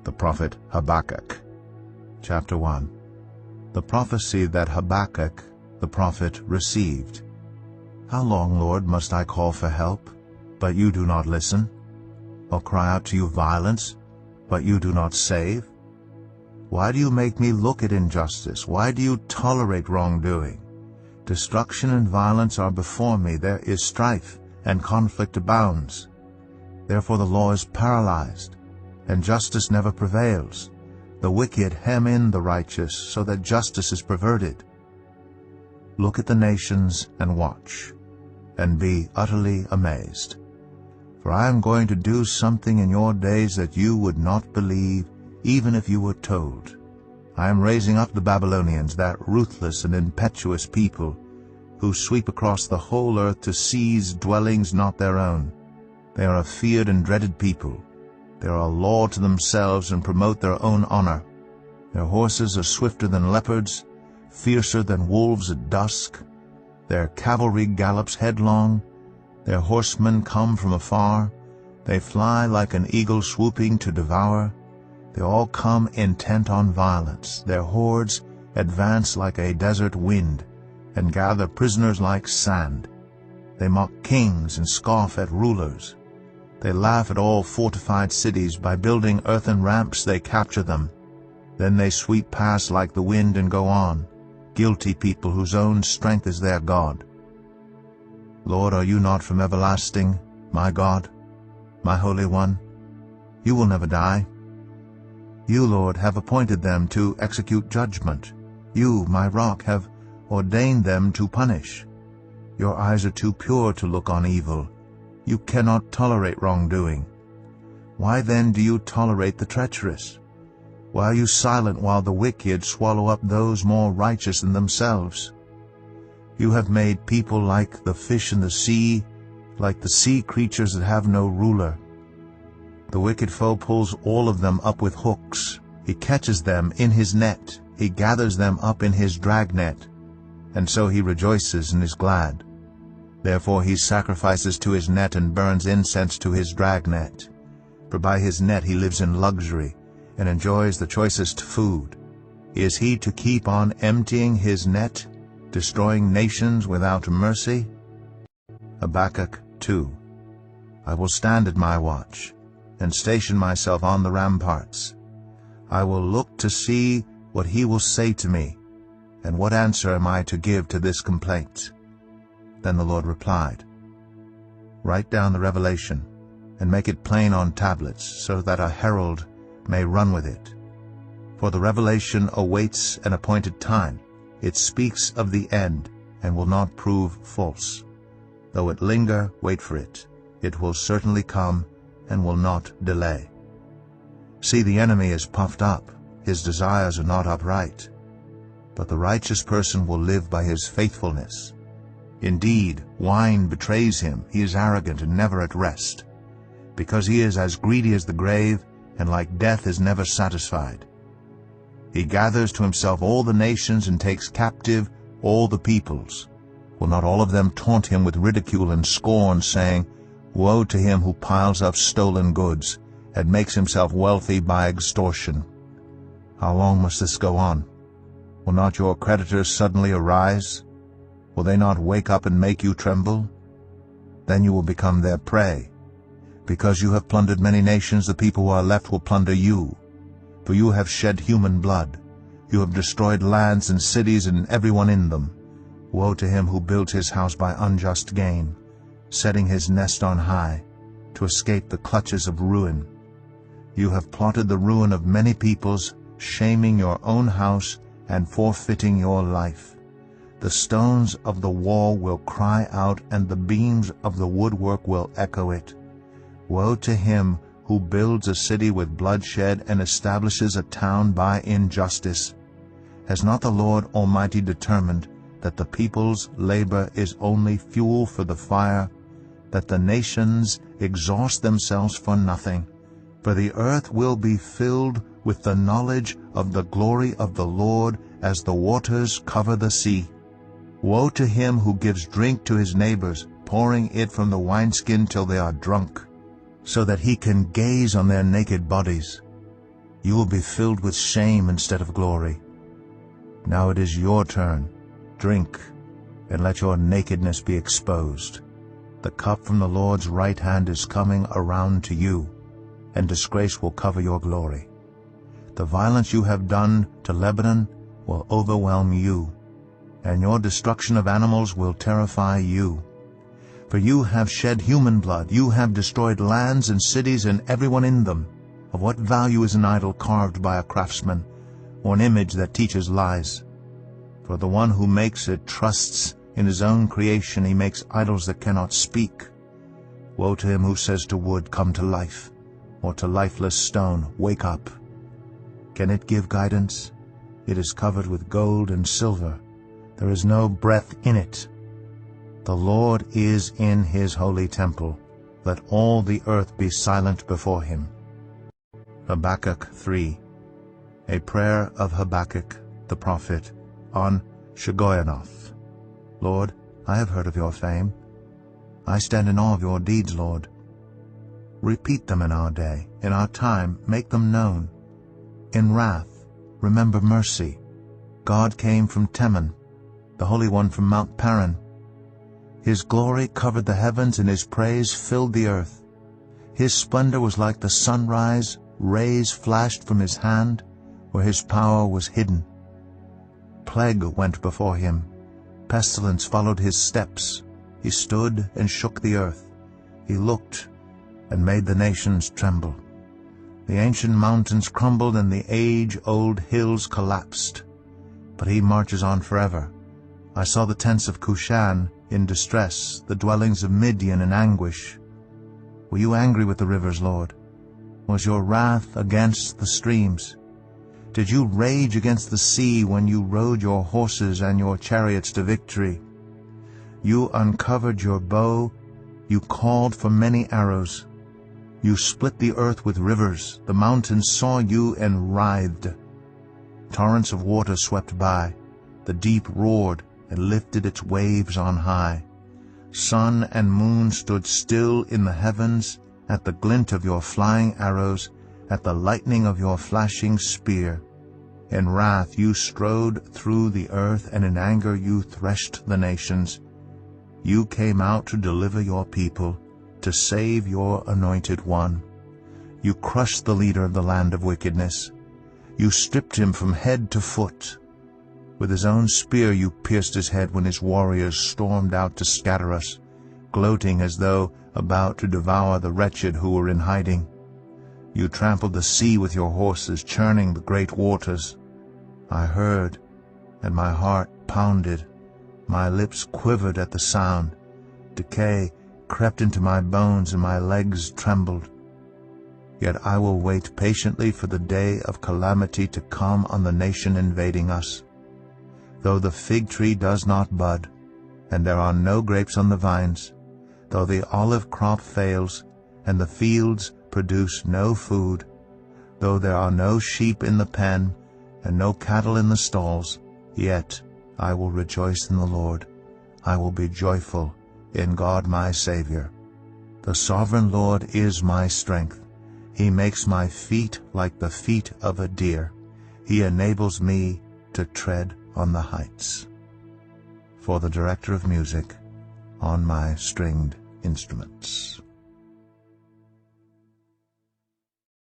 The prophet Habakkuk. Chapter 1. The prophecy that Habakkuk the prophet received. How long, Lord, must I call for help, but you do not listen? Or cry out to you violence, but you do not save? Why do you make me look at injustice? Why do you tolerate wrongdoing? Destruction and violence are before me. There is strife, and conflict abounds. Therefore the law is paralyzed, and justice never prevails. The wicked hem in the righteous, so that justice is perverted. Look at the nations and watch, and be utterly amazed. For I am going to do something in your days that you would not believe, even if you were told. I am raising up the Babylonians, that ruthless and impetuous people, who sweep across the whole earth to seize dwellings not their own. They are a feared and dreaded people. They are a law to themselves and promote their own honor. Their horses are swifter than leopards, fiercer than wolves at dusk. Their cavalry gallops headlong. Their horsemen come from afar. They fly like an eagle swooping to devour. They all come intent on violence. Their hordes advance like a desert wind, and gather prisoners like sand. They mock kings and scoff at rulers. They laugh at all fortified cities. By building earthen ramps they capture them. Then they sweep past like the wind and go on, guilty people whose own strength is their God. Lord, are you not from everlasting, my God, my Holy One? You will never die. You, Lord, have appointed them to execute judgment. You, my rock, have ordained them to punish. Your eyes are too pure to look on evil. You cannot tolerate wrongdoing. Why then do you tolerate the treacherous? Why are you silent while the wicked swallow up those more righteous than themselves? You have made people like the fish in the sea, like the sea creatures that have no ruler. The wicked foe pulls all of them up with hooks. He catches them in his net. He gathers them up in his dragnet. And so he rejoices and is glad. Therefore he sacrifices to his net and burns incense to his dragnet. For by his net he lives in luxury and enjoys the choicest food. Is he to keep on emptying his net, destroying nations without mercy? Habakkuk 2. I will stand at my watch, and station myself on the ramparts. I will look to see what he will say to me, and what answer am I to give to this complaint. Then the Lord replied, Write down the revelation, and make it plain on tablets, so that a herald may run with it. For the revelation awaits an appointed time. It speaks of the end, and will not prove false. Though it linger, wait for it. It will certainly come, and will not delay. See, the enemy is puffed up. His desires are not upright. But the righteous person will live by his faithfulness. Indeed, wine betrays him. He is arrogant and never at rest, because he is as greedy as the grave, and like death is never satisfied. He gathers to himself all the nations and takes captive all the peoples. Will not all of them taunt him with ridicule and scorn, saying, Woe to him who piles up stolen goods and makes himself wealthy by extortion. How long must this go on? Will not your creditors suddenly arise? Will they not wake up and make you tremble? Then you will become their prey. Because you have plundered many nations, the people who are left will plunder you. For you have shed human blood. You have destroyed lands and cities and everyone in them. Woe to him who builds his house by unjust gain, setting his nest on high, to escape the clutches of ruin. You have plotted the ruin of many peoples, shaming your own house and forfeiting your life. The stones of the wall will cry out, and the beams of the woodwork will echo it. Woe to him who builds a city with bloodshed and establishes a town by injustice. Has not the Lord Almighty determined that the people's labor is only fuel for the fire, that the nations exhaust themselves for nothing? For the earth will be filled with the knowledge of the glory of the Lord as the waters cover the sea. Woe to him who gives drink to his neighbors, pouring it from the wineskin till they are drunk, so that he can gaze on their naked bodies. You will be filled with shame instead of glory. Now it is your turn. Drink, and let your nakedness be exposed. The cup from the Lord's right hand is coming around to you, and disgrace will cover your glory. The violence you have done to Lebanon will overwhelm you, and your destruction of animals will terrify you. For you have shed human blood, you have destroyed lands and cities and everyone in them. Of what value is an idol carved by a craftsman, or an image that teaches lies? For the one who makes it trusts in his own creation. He makes idols that cannot speak. Woe to him who says to wood, come to life, or to lifeless stone, wake up. Can it give guidance? It is covered with gold and silver. There is no breath in it. The Lord is in his holy temple. Let all the earth be silent before him. Habakkuk 3. A prayer of Habakkuk the prophet on Shigionoth. Lord, I have heard of your fame. I stand in awe of your deeds, Lord. Repeat them in our day. In our time, make them known. In wrath, remember mercy. God came from Teman, the Holy One from Mount Paran. His glory covered the heavens, and his praise filled the earth. His splendor was like the sunrise. Rays flashed from his hand, where his power was hidden. Plague went before him. Pestilence followed his steps. He stood and shook the earth. He looked and made the nations tremble. The ancient mountains crumbled and the age-old hills collapsed. But he marches on forever. I saw the tents of Cushan in distress, the dwellings of Midian in anguish. Were you angry with the rivers, Lord? Was your wrath against the streams? Did you rage against the sea when you rode your horses and your chariots to victory? You uncovered your bow. You called for many arrows. You split the earth with rivers. The mountains saw you and writhed. Torrents of water swept by. The deep roared and lifted its waves on high. Sun and moon stood still in the heavens at the glint of your flying arrows, at the lightning of your flashing spear. In wrath you strode through the earth, and in anger you threshed the nations. You came out to deliver your people, to save your anointed one. You crushed the leader of the land of wickedness. You stripped him from head to foot. With his own spear you pierced his head when his warriors stormed out to scatter us, gloating as though about to devour the wretched who were in hiding. You trampled the sea with your horses, churning the great waters. I heard, and my heart pounded. My lips quivered at the sound. Decay crept into my bones, and my legs trembled. Yet I will wait patiently for the day of calamity to come on the nation invading us. Though the fig tree does not bud, and there are no grapes on the vines, though the olive crop fails, and the fields produce no food, though there are no sheep in the pen, and no cattle in the stalls, yet I will rejoice in the Lord. I will be joyful in God my Savior. The sovereign Lord is my strength. He makes my feet like the feet of a deer. He enables me to tread on the heights. For the director of music on my stringed instruments.